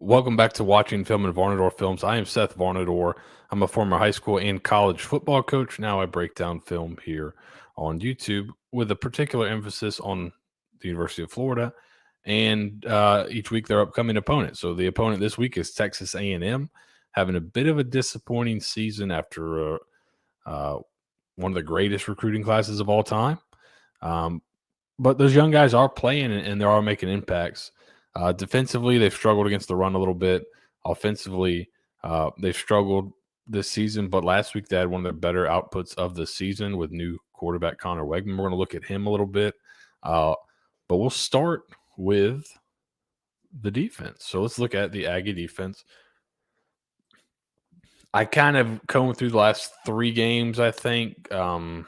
Welcome back to Watching Film and Varnadore Films. I am Seth Varnadore. I'm a former high school and college football coach. Now I break down film here on YouTube with a particular emphasis on the University of Florida and each week their upcoming opponent. So the opponent this week is Texas A&M, having a bit of a disappointing season after one of the greatest recruiting classes of all time. But those young guys are playing and they are making impacts. Defensively, they've struggled against the run a little bit. Offensively, they've struggled this season, but last week they had one of their better outputs of the season with new quarterback Conner Weigman. We're going to look at him a little bit, but we'll start with the defense. So let's look at the Aggie defense. I kind of combed through the last 3 games, I think. So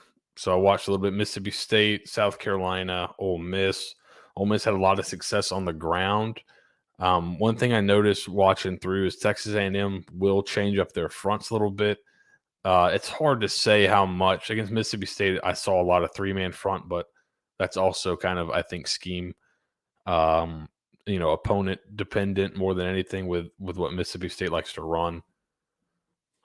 I watched a little bit Mississippi State, South Carolina, Ole Miss. Ole Miss had a lot of success on the ground. One thing I noticed watching through is Texas A&M will change up their fronts a little bit. It's hard to say how much. Against Mississippi State, I saw a lot of 3-man front, but that's also kind of, I think, scheme, opponent dependent more than anything with what Mississippi State likes to run.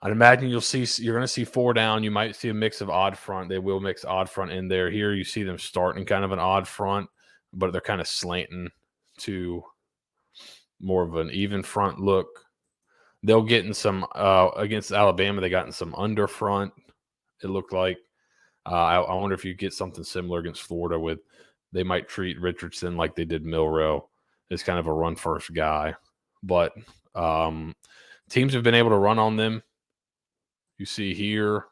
I'd imagine you're going to see 4 down. You might see a mix of odd front. They will mix odd front in there. Here you see them starting kind of an odd front, but they're kind of slanting to more of an even front look. They'll get in some against Alabama. They got in some under front. It looked like. I wonder if you get something similar against Florida with they might treat Richardson like they did Milroe as kind of a run first guy, but teams have been able to run on them. You see here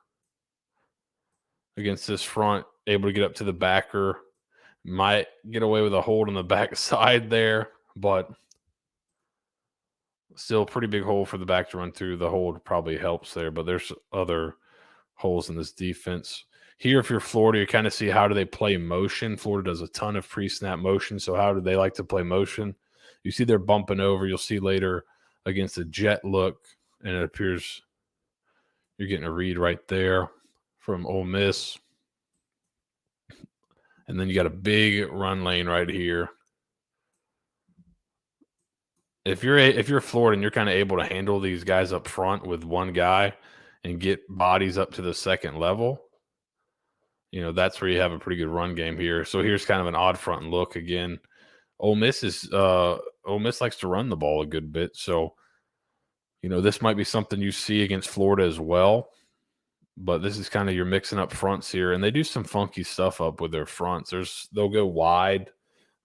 against this front, able to get up to the backer. Might get away with a hold on the back side there, but still a pretty big hole for the back to run through. The hold probably helps there, but there's other holes in this defense. Here, if you're Florida, you kind of see how do they play motion. Florida does a ton of pre-snap motion, so how do they like to play motion? You see they're bumping over. You'll see later against a jet look, and it appears you're getting a read right there from Ole Miss. And then you got a big run lane right here. If you're Florida and you're kind of able to handle these guys up front with one guy and get bodies up to the second level, that's where you have a pretty good run game here. So here's kind of an odd front look again. Ole Miss likes to run the ball a good bit, so this might be something you see against Florida as well. But this is kind of you're mixing up fronts here, and they do some funky stuff up with their fronts. They'll go wide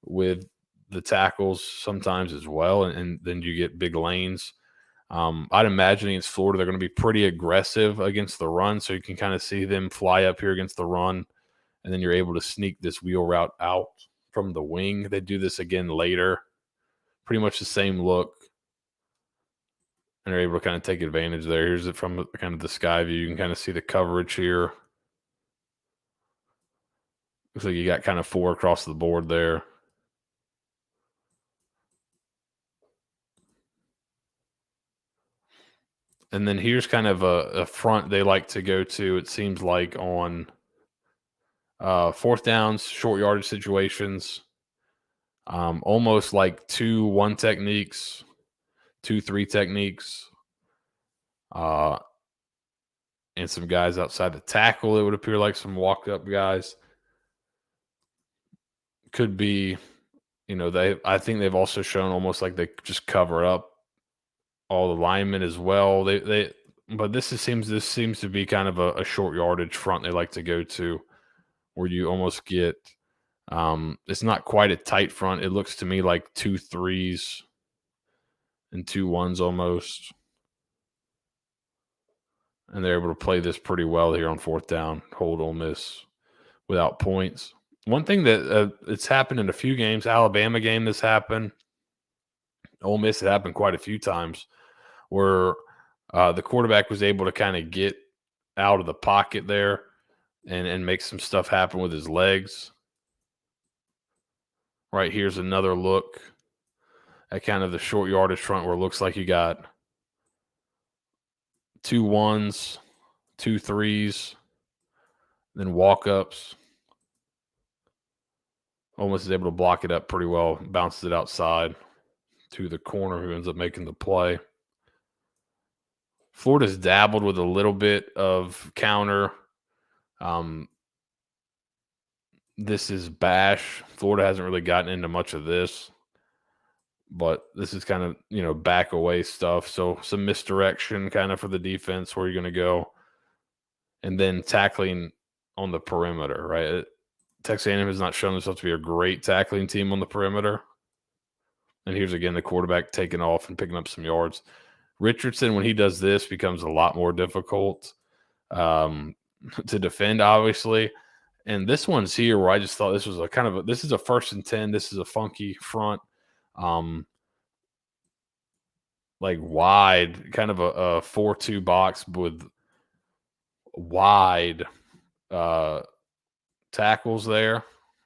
with the tackles sometimes as well, and then you get big lanes. I'd imagine against Florida they're going to be pretty aggressive against the run, so you can kind of see them fly up here against the run, and then you're able to sneak this wheel route out from the wing. They do this again later. Pretty much the same look. And they're able to kind of take advantage there. Here's it from kind of the sky view. You can kind of see the coverage here. Looks like you got kind of 4 across the board there. And then here's kind of a front they like to go to, it seems like, on 4th downs, short yardage situations. Almost like 2-1 techniques. 2-3 techniques, and some guys outside the tackle. It would appear like some walk-up guys. Could be, I think they've also shown almost like they just cover up all the linemen as well. But this seems to be kind of a short yardage front they like to go to, where you almost get. It's not quite a tight front. It looks to me like 2 3s. And 2 1s almost. And they're able to play this pretty well here on 4th down, hold Ole Miss without points. One thing that it's happened in a few games, Alabama game this happened. Ole Miss it happened quite a few times where the quarterback was able to kind of get out of the pocket there and make some stuff happen with his legs. Right here's another look at kind of the short yardage front where it looks like you got 2 1s, 2 3s, then walk-ups. Almost is able to block it up pretty well, bounces it outside. to the corner who ends up making the play. Florida's dabbled with a little bit of counter. This is bash. Florida hasn't really gotten into much of this, but this is kind of, back away stuff. So some misdirection kind of for the defense where you're going to go. And then tackling on the perimeter, right? Texas A&M has not shown themselves to be a great tackling team on the perimeter. And here's again the quarterback taking off and picking up some yards. Richardson, when he does this, becomes a lot more difficult to defend, obviously. And this one's here where I just thought this was this is a 1st and 10. This is a funky front, like wide, kind of a 4-2 box with wide tackles there.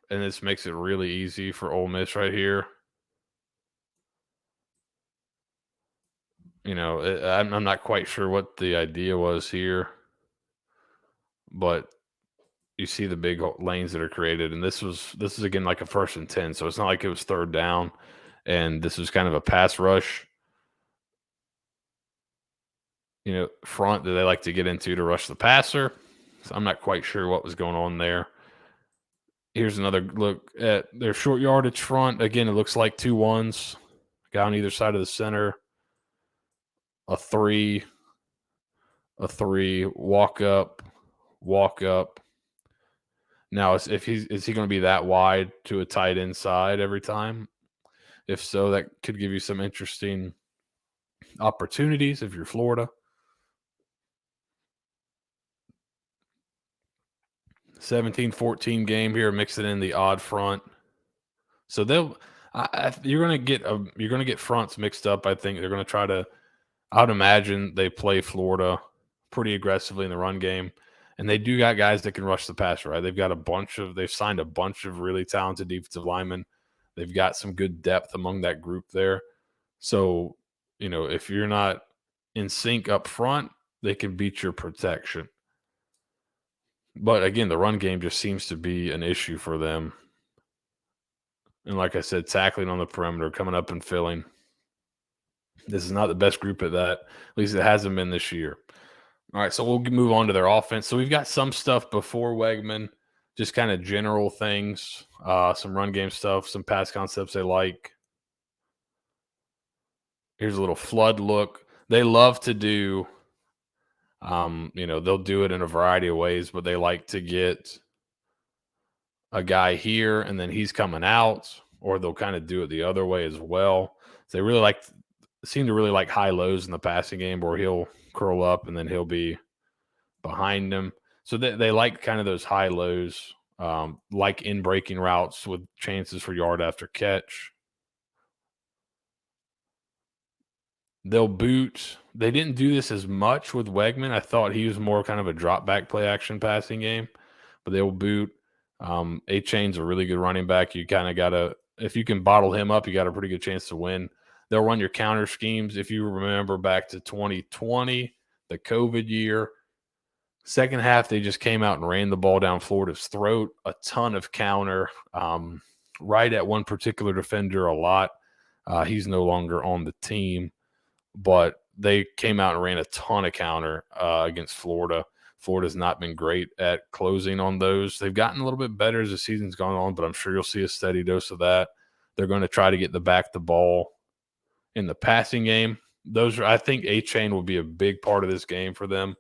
And this makes it really easy for Ole Miss right here. I'm not quite sure what the idea was here, but you see the big lanes that are created, and this is again like a 1st and 10, so it's not like it was 3rd down, and this was kind of a pass rush, front that they like to get into to rush the passer. So I'm not quite sure what was going on there. Here's another look at their short yardage front. Again, it looks like 2 1s, guy on either side of the center, a 3, walk up. Now, is he going to be that wide to a tight end side every time? If so, that could give you some interesting opportunities if you're Florida. 17-14 game here, mixing in the odd front. So you're going to get fronts mixed up. I think they're going to try to. I would imagine they play Florida pretty aggressively in the run game. And they do got guys that can rush the passer, right? They've signed a bunch of really talented defensive linemen. They've got some good depth among that group there. So, if you're not in sync up front, they can beat your protection. But again, the run game just seems to be an issue for them. And like I said, tackling on the perimeter, coming up and filling. This is not the best group at that. At least it hasn't been this year. All right, so we'll move on to their offense. So we've got some stuff before Weigman, just kind of general things, some run game stuff, some pass concepts they like. Here's a little flood look. They love to do, they'll do it in a variety of ways, but they like to get a guy here and then he's coming out, or they'll kind of do it the other way as well. So they seem to really like high lows in the passing game where he'll curl up and then he'll be behind him. So they like kind of those high lows, like in breaking routes with chances for yard after catch. They'll boot. They didn't do this as much with Weigman. I thought he was more kind of a drop back play action passing game, but they'll boot. A-Chain's a really good running back. You kind of got to, if you can bottle him up, you got a pretty good chance to win. They'll run your counter schemes. If you remember back to 2020, the COVID year, second half, they just came out and ran the ball down Florida's throat, a ton of counter, right at one particular defender a lot. He's no longer on the team, but they came out and ran a ton of counter against Florida. Florida's not been great at closing on those. They've gotten a little bit better as the season's gone on, but I'm sure you'll see a steady dose of that. They're going to try to get the ball in the passing game. I think A-Chain will be a big part of this game for them.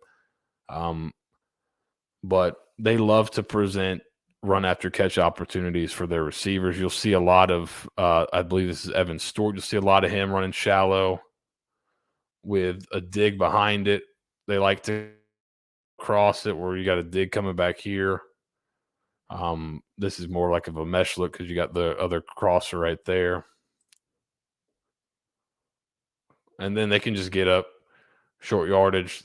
But they love to present run after catch opportunities for their receivers. You'll see a lot of, I believe this is Evan Stewart. You'll see a lot of him running shallow with a dig behind it. They like to cross it where you got a dig coming back here. This is more like of a mesh look because you got the other crosser right there. And then they can just get up short yardage.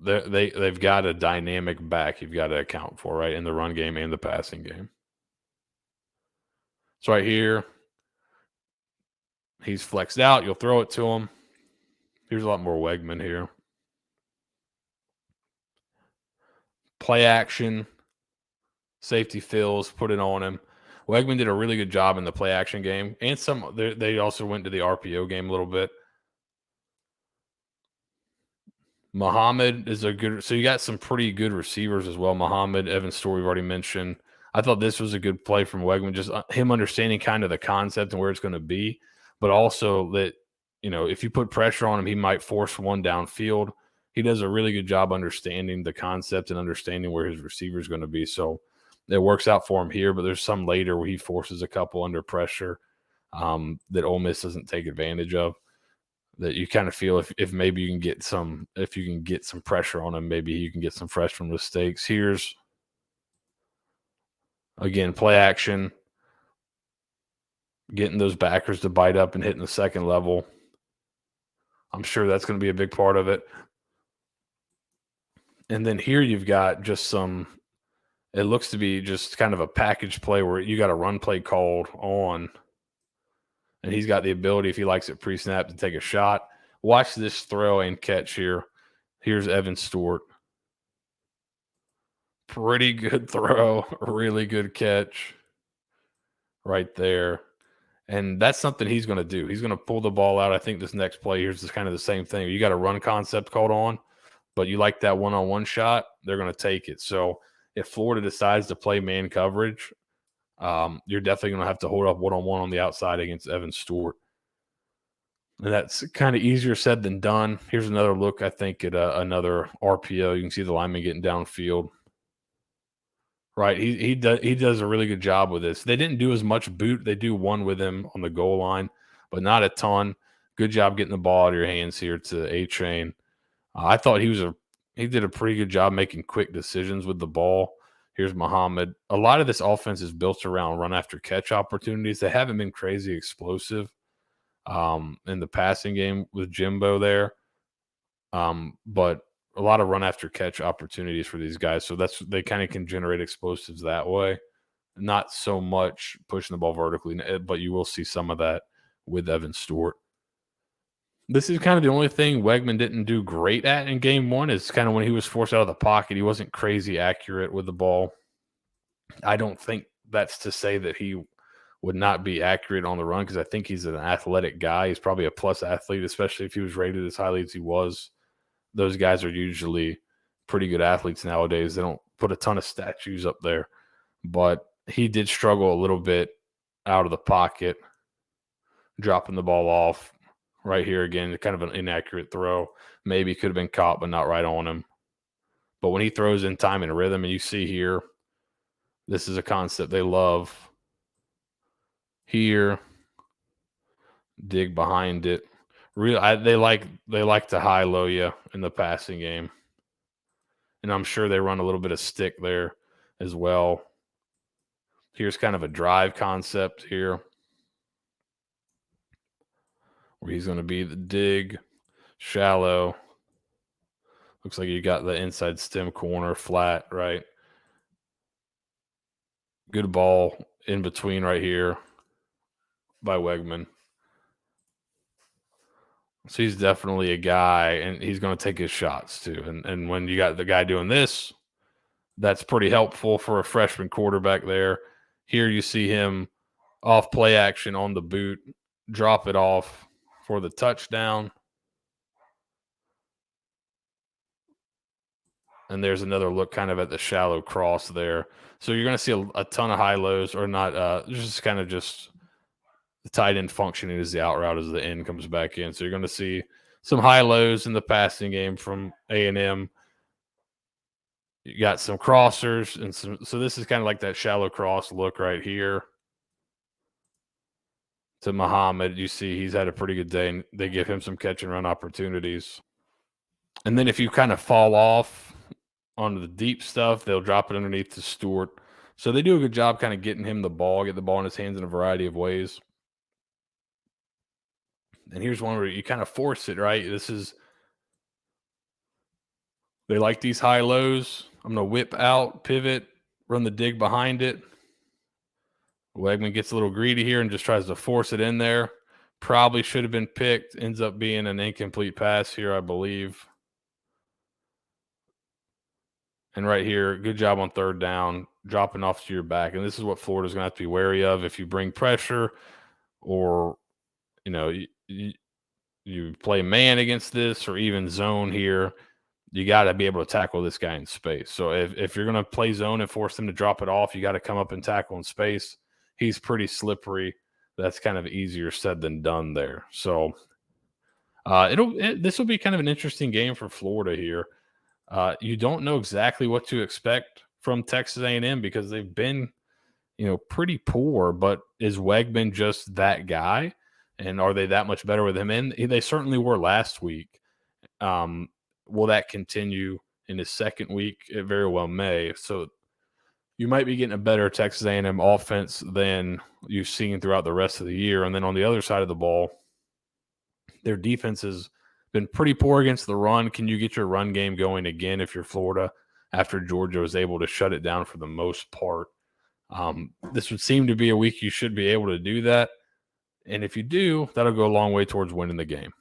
They've got a dynamic back you've got to account for, right, in the run game and the passing game. So right here, he's flexed out. You'll throw it to him. Here's a lot more Weigman here. Play action. Safety fills. Put it on him. Weigman did a really good job in the play action game, and they also went to the RPO game a little bit. Muhammad is a good, so you got some pretty good receivers as well. Muhammad, Evan Story, we've already mentioned. I thought this was a good play from Weigman, just him understanding kind of the concept and where it's going to be, but also that, if you put pressure on him, he might force one downfield. He does a really good job understanding the concept and understanding where his receiver is going to be. So it works out for him here, but there's some later where he forces a couple under pressure that Ole Miss doesn't take advantage of. That you kind of feel if maybe you can get some pressure on him, maybe you can get some freshman mistakes. Here's again play action, getting those backers to bite up and hitting the second level. I'm sure that's going to be a big part of it. And then here you've got just it looks to be just kind of a package play where you got a run play called on, and he's got the ability, if he likes it pre-snap, to take a shot. Watch this throw and catch here. Here's Evan Stewart. Pretty good throw, really good catch right there. And that's something he's going to do. He's going to pull the ball out. I think this next play here is kind of the same thing. You got a run concept called on, but you like that one-on-one shot, they're going to take it. So if Florida decides to play man coverage, you're definitely going to have to hold up one-on-one on the outside against Evan Stewart. And that's kind of easier said than done. Here's another look, I think, at another RPO. You can see the lineman getting downfield. Right, he does a really good job with this. They didn't do as much boot. They do one with him on the goal line, but not a ton. Good job getting the ball out of your hands here to A-Chain. I thought he did a pretty good job making quick decisions with the ball. Here's Muhammad. A lot of this offense is built around run after catch opportunities. They haven't been crazy explosive in the passing game with Jimbo there, but a lot of run after catch opportunities for these guys. So they kind of can generate explosives that way. Not so much pushing the ball vertically, but you will see some of that with Evan Stewart. This is kind of the only thing Weigman didn't do great at in game one, is kind of when he was forced out of the pocket. He wasn't crazy accurate with the ball. I don't think that's to say that he would not be accurate on the run, because I think he's an athletic guy. He's probably a plus athlete, especially if he was rated as highly as he was. Those guys are usually pretty good athletes nowadays. They don't put a ton of statues up there, but he did struggle a little bit out of the pocket, dropping the ball off right here again. Kind of an inaccurate throw. Maybe could have been caught, but not right on him. But when he throws in time and rhythm, and you see here, this is a concept they love. Here, dig behind it. They like to high-low you in the passing game. And I'm sure they run a little bit of stick there as well. Here's kind of a drive concept here, where he's going to be the dig, shallow. Looks like you got the inside stem corner flat, right? Good ball in between right here by Weigman. So he's definitely a guy, and he's going to take his shots too. And when you got the guy doing this, that's pretty helpful for a freshman quarterback there. Here you see him off play action on the boot, drop it off for the touchdown. And there's another look kind of at the shallow cross there. So you're going to see a ton of high lows, or not, just kind of just the tight end functioning as the out route as the end comes back in. So you're going to see some high lows in the passing game from A&M. You got some crossers and so this is kind of like that shallow cross look right here to Muhammad. You see he's had a pretty good day, and they give him some catch and run opportunities. And then if you kind of fall off onto the deep stuff, they'll drop it underneath to Stewart. So they do a good job kind of getting him the ball, get the ball in his hands in a variety of ways. And here's one where you kind of force it, right? They like these high lows. I'm going to whip out, pivot, run the dig behind it. Weigman gets a little greedy here and just tries to force it in there. Probably should have been picked. Ends up being an incomplete pass here, I believe. And right here, good job on third down, dropping off to your back. And this is what Florida's going to have to be wary of. If you bring pressure or, you play man against this or even zone here, you got to be able to tackle this guy in space. So if you're going to play zone and force him to drop it off, you got to come up and tackle in space. He's pretty slippery. That's kind of easier said than done there. So this will be kind of an interesting game for Florida here. You don't know exactly what to expect from Texas A&M because they've been, pretty poor. But is Weigman just that guy? And are they that much better with him? And they certainly were last week. Will that continue in his second week? It very well may. So you might be getting a better Texas A&M offense than you've seen throughout the rest of the year. And then on the other side of the ball, their defense has been pretty poor against the run. Can you get your run game going again if you're Florida after Georgia was able to shut it down for the most part? This would seem to be a week you should be able to do that. And if you do, that'll go a long way towards winning the game.